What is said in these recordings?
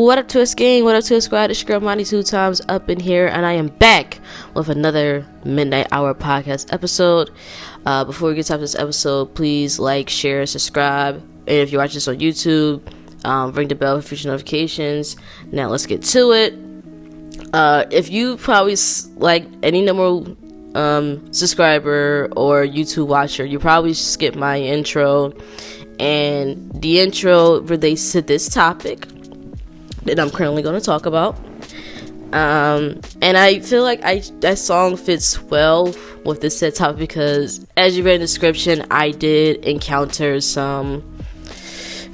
What up, Twist Gang? What up, Twist Squad? It's your girl, Monty, 2 times up in here, and I am back with another Midnight Hour podcast episode. Before we get to this episode, please like, share, subscribe, and if you're watching this on YouTube, ring the bell for future notifications. Now let's get to it. If you probably like any number subscriber or YouTube watcher, you probably skip my intro, and the intro relates to this topic that I'm currently going to talk about. And I feel like that song fits well with this said topic because, as you read in the description, I did encounter some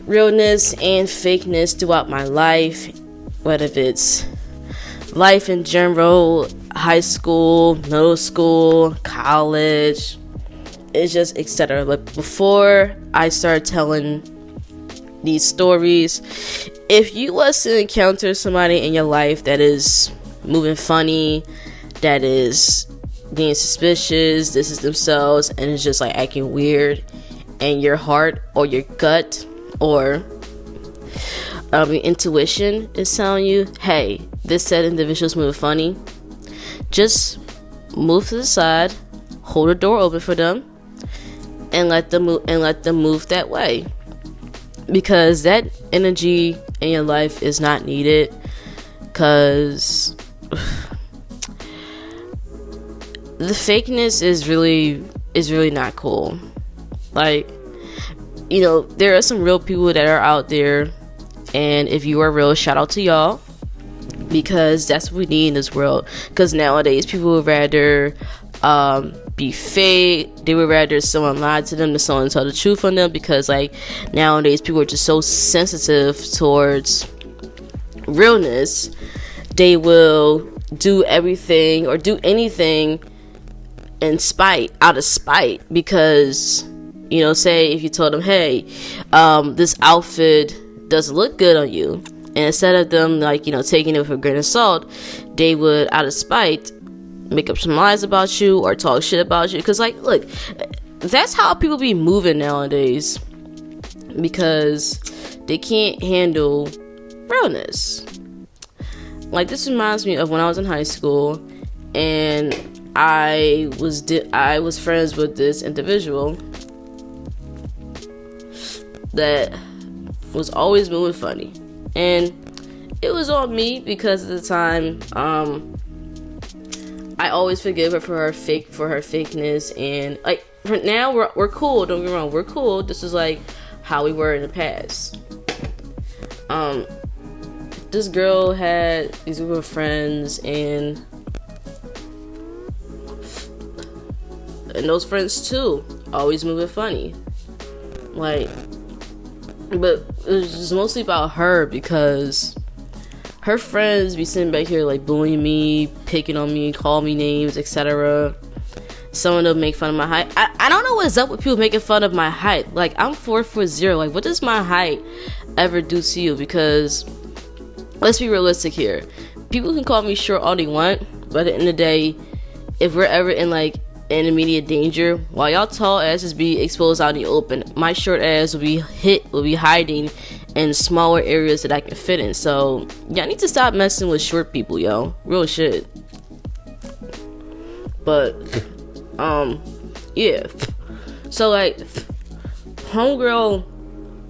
realness and fakeness throughout my life, whether it's life in general, high school, middle school, college, it's just etc. But before I start telling these stories, if you was to encounter somebody in your life that is moving funny, that is being suspicious, this is themselves, and it's just like acting weird, and your heart or your gut or your intuition is telling you, hey, this said individual's moving funny, just move to the side, hold the door open for them, and let them move that way, because that energy in your life is not needed. Because the fakeness is really not cool. Like, you know, there are some real people that are out there, and if you are real, shout out to y'all, because that's what we need in this world. Because nowadays people would rather be fake. They would rather someone lie to them than someone tell the truth on them, because like nowadays people are just so sensitive towards realness. They will do everything or do anything out of spite, because, you know, say if you told them, hey, this outfit doesn't look good on you, and instead of them, like, you know, taking it with a grain of salt, they would, out of spite, make up some lies about you or talk shit about you. Because, like, look, that's how people be moving nowadays, because they can't handle realness. Like, this reminds me of when I was in high school, and I was friends with this individual that was always moving funny, and it was on me because at the time, I always forgive her for her fakeness, and like for now we're cool. Don't get me wrong, we're cool. This is like how we were in the past. This girl had these group of friends, and those friends too always moving funny. Like, but it was just mostly about her, because her friends be sitting back here like bullying me, picking on me, call me names, etc. Some of them make fun of my height. I don't know what's up with people making fun of my height. Like, I'm 4'0". Like, what does my height ever do to you? Because let's be realistic here. People can call me short all they want, but at the end of the day, if we're ever in immediate danger, while y'all tall asses be exposed out in the open, my short ass will be hiding in smaller areas that I can fit in. So y'all need to stop messing with short people, yo. Real shit. But yeah. So like, homegirl,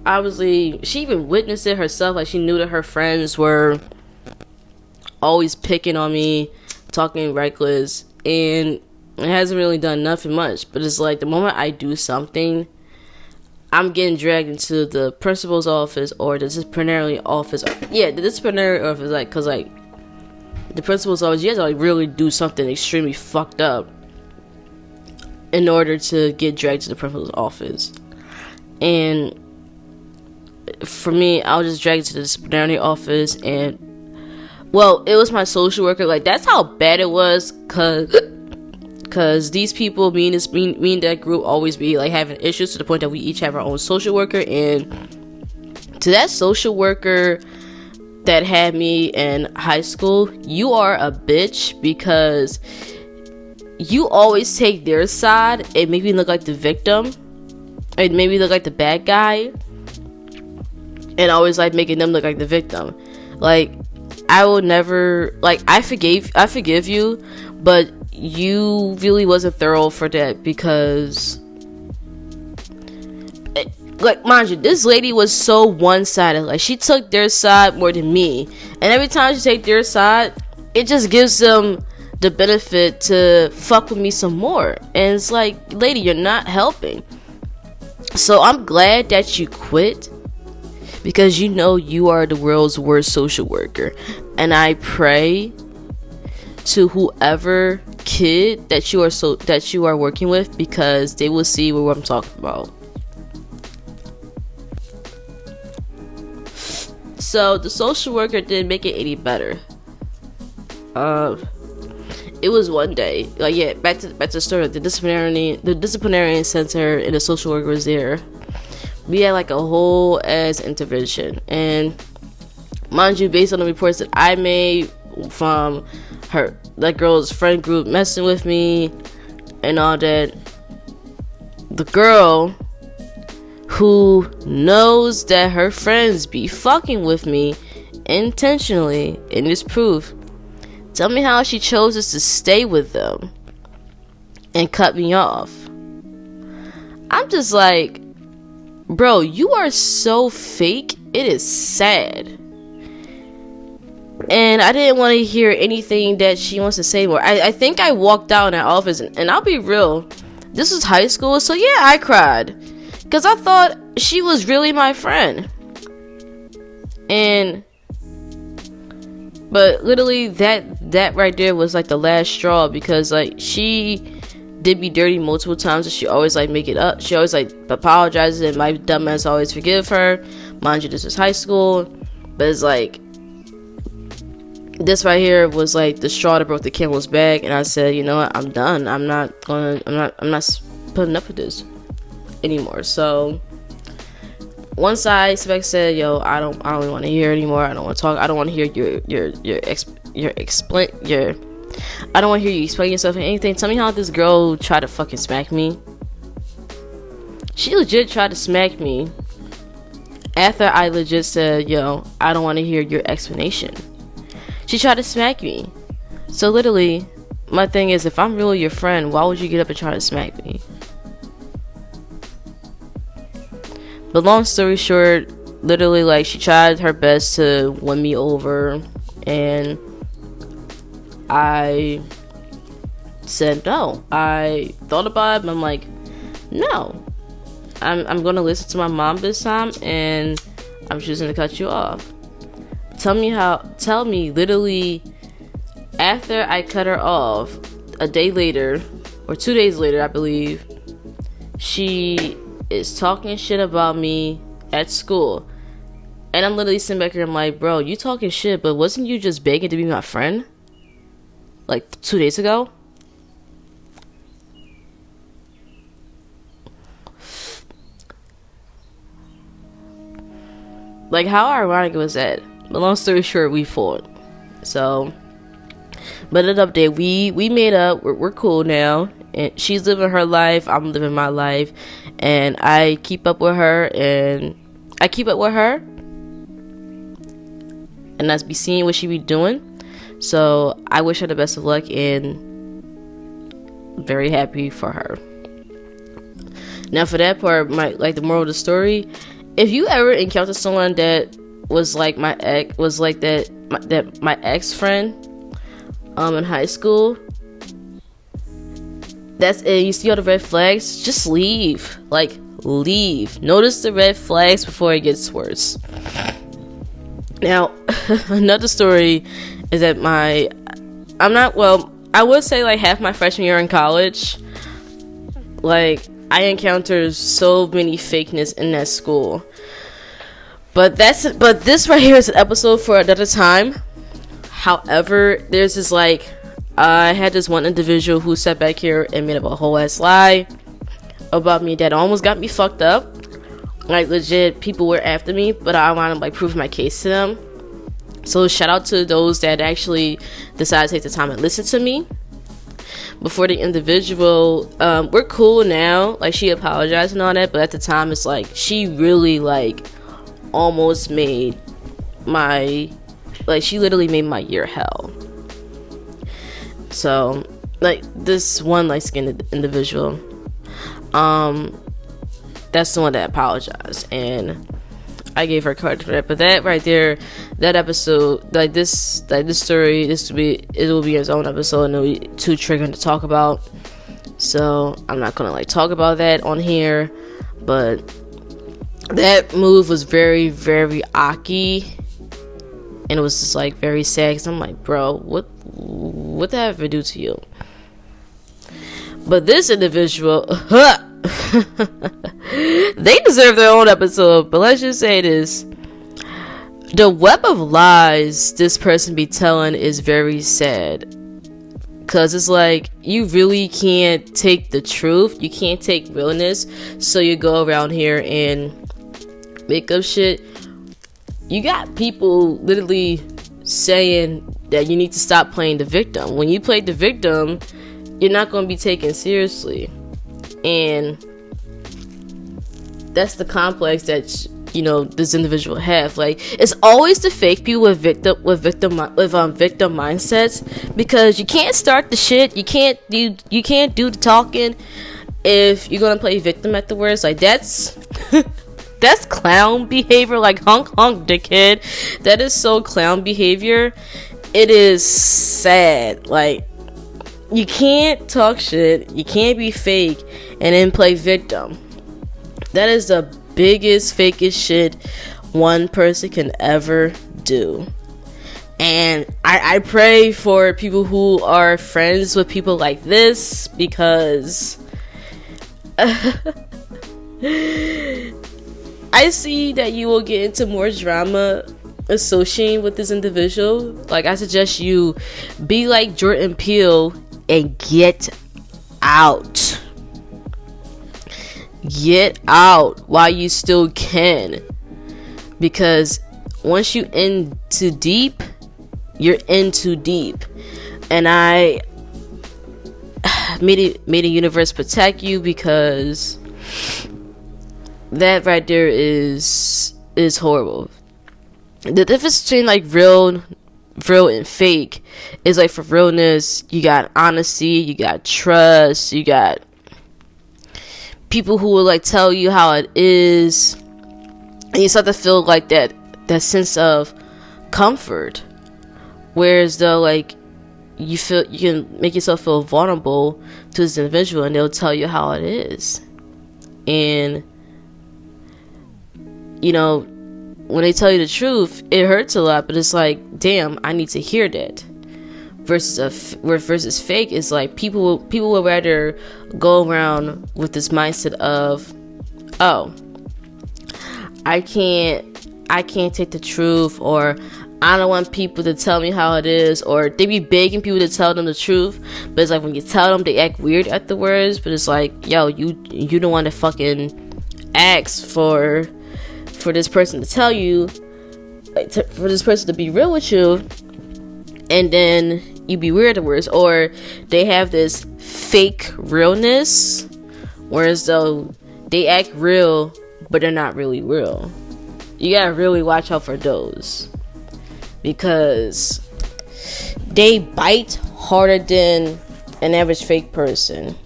obviously she even witnessed it herself. Like, she knew that her friends were always picking on me, talking reckless, and it hasn't really done nothing much. But it's like the moment I do something, I'm getting dragged into the principal's office or the disciplinary office. Yeah, the disciplinary office, like, cause like the principal's office, you have to like really do something extremely fucked up in order to get dragged to the principal's office. And for me, I was just dragged to the disciplinary office, and well, it was my social worker. Like, that's how bad it was, cause these people, me and that group, always be like having issues to the point that we each have our own social worker. And to that social worker that had me in high school, you are a bitch, because you always take their side and make me look like the victim, and make me look like the bad guy, and always like making them look like the victim. Like, I will never, like, I forgive you, but you really wasn't thorough for that, because like, mind you, this lady was so one-sided. Like, she took their side more than me, and every time she take their side, it just gives them the benefit to fuck with me some more. And it's like, lady, you're not helping. So I'm glad that you quit, because you know you are the world's worst social worker. And I pray to whoever kid that you are working with, because they will see what I'm talking about. So the social worker didn't make it any better. It was one day, like, yeah, back to the story. The disciplinarian center and the social worker was there. We had like a whole ass intervention, and mind you, based on the reports that I made from that girl's friend group messing with me and all that, the girl who knows that her friends be fucking with me intentionally, and this proof, tell me how she chose to stay with them and cut me off. I'm just like, bro, you are so fake, it is sad. And I didn't want to hear anything that she wants to say more. I think I walked out in that office, and I'll be real, this was high school, so yeah, I cried, because I thought she was really my friend. But literally that right there was like the last straw, because like, she did me dirty multiple times, and she always like make it up. She always like apologizes, and my dumbass always forgive her. Mind you, this is high school, but it's like, this right here was like the straw that broke the camel's back, and I said, you know what, I'm done. I'm not putting up with this anymore. So once I said, yo, I don't really want to hear anymore. I don't want to talk. I don't want to hear I don't want to hear you explain yourself or anything. Tell me how this girl tried to fucking smack me. She legit tried to smack me after I legit said, yo, I don't want to hear your explanation. She tried to smack me. So literally, my thing is, if I'm really your friend, why would you get up and try to smack me? But long story short, literally, like, she tried her best to win me over, and I said no. I thought about it, but I'm like, no. I'm gonna listen to my mom this time, and I'm choosing to cut you off. Tell me literally, after I cut her off, a day later, or 2 days later, I believe, she is talking shit about me at school. And I'm literally sitting back here, I'm like, bro, you talking shit, but wasn't you just begging to be my friend? Like 2 days ago? Like, how ironic was that? But long story short, we fought. So, but end up there, we made up. We're cool now, and she's living her life, I'm living my life, and I keep up with her, and that's be seeing what she be doing. So I wish her the best of luck, and very happy for her. Now for that part, the moral of the story, if you ever encounter someone that was like my ex friend in high school, that's it, you see all the red flags, just leave. Like, leave. Notice the red flags before it gets worse. Now another story is that I would say like half my freshman year in college, like, I encountered so many fakeness in that school. But this right here is an episode for another time. However, there's this like, I had this one individual who sat back here and made up a whole ass lie about me that almost got me fucked up. Like, legit, people were after me, but I wanted to like prove my case to them. So shout out to those that actually decided to take the time and listen to me. Before the individual, we're cool now. Like, she apologized and all that, but at the time, it's like she really like almost made my Like, she literally made my year hell. So, like, this one light-skinned individual, that's the one that apologized, and I gave her credit for that. But that right there, that episode, like this story, it will be its own episode, and it'll be too triggering to talk about. So I'm not gonna like talk about that on here. But that move was very, very Aki, and it was just like very sad. Cause I'm like, bro, what did I ever do to you? But this individual, they deserve their own episode. But let's just say this: the web of lies this person be telling is very sad. Cause it's like, you really can't take the truth, you can't take realness, so you go around here and make up shit. You got people literally saying that you need to stop playing the victim. When you play the victim, you're not going to be taken seriously. And that's the complex that, you know, this individual have. Like, it's always the fake people with victim mindsets, because you can't start the shit, you can't do the talking if you're gonna play victim at the worst. Like, that's that's clown behavior. Like, honk dickhead. That is so clown behavior. It is sad. Like, you can't talk shit, you can't be fake and then play victim. That is the biggest, fakest shit one person can ever do. And I pray for people who are friends with people like this, because I see that you will get into more drama associating with this individual. Like, I suggest you be like Jordan Peele and get out. Get out while you still can, because once you in too deep, you're in too deep. And I made the universe protect you, because that right there is horrible. The difference between like real and fake is, like, for realness, you got honesty, you got trust, you got people who will like tell you how it is, and you start to feel like that sense of comfort. Whereas though, like, you can make yourself feel vulnerable to this individual, and they'll tell you how it is. And you know, when they tell you the truth, it hurts a lot, but it's like, damn, I need to hear that. Versus fake is like, people will rather go around with this mindset of, oh, I can't take the truth, or I don't want people to tell me how it is, or they be begging people to tell them the truth, but it's like, when you tell them, they act weird afterwards. But it's like, yo, you don't want to fucking ask for this person to tell you, like, for this person to be real with you, and then you be weird afterwards. Or they have this fake realness, whereas though they act real but they're not really real. You gotta really watch out for those, because they bite harder than an average fake person.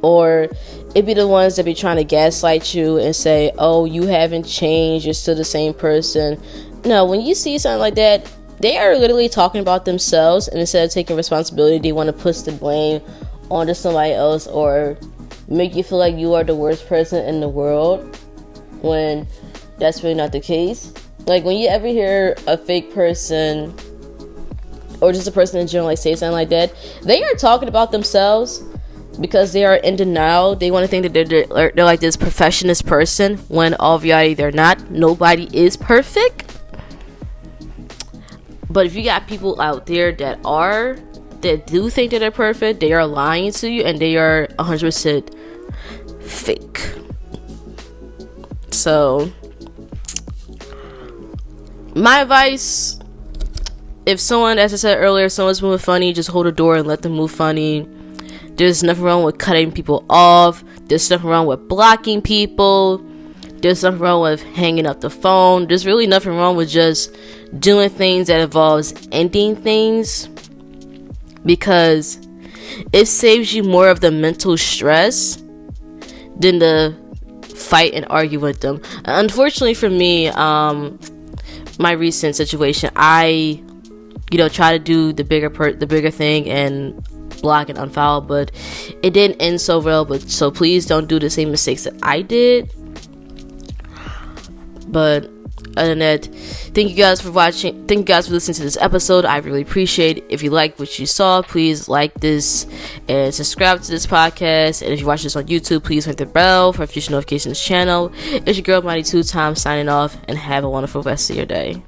Or it be the ones that be trying to gaslight you and say, oh, you haven't changed, you're still the same person. No, when you see something like that, they are literally talking about themselves, and instead of taking responsibility, they want to push the blame onto somebody else, or make you feel like you are the worst person in the world, when that's really not the case. Like, when you ever hear a fake person, or just a person in general, like, say something like that, they are talking about themselves, because they are in denial. They want to think that they're like this perfectionist person, when all reality they're not. Nobody is perfect. But if you got people out there that do think that they're perfect, they are lying to you, and they are 100% fake. So, my advice, if someone, as I said earlier, someone's moving funny, just hold the door and let them move funny. There's nothing wrong with cutting people off. There's nothing wrong with blocking people. There's nothing wrong with hanging up the phone. There's really nothing wrong with just doing things that involves ending things, because it saves you more of the mental stress than to fight and argue with them. Unfortunately for me, my recent situation, I try to do the bigger thing and block and unfollow, but it didn't end so well. But so please don't do the same mistakes that I did. But other than that, thank you guys for watching. Thank you guys for listening to this episode. I really appreciate it. If you like what you saw, please like this and subscribe to this podcast. And if you watch this on YouTube, please hit the bell for future notifications channel. It's your girl Mighty 2 Times signing off, and have a wonderful rest of your day.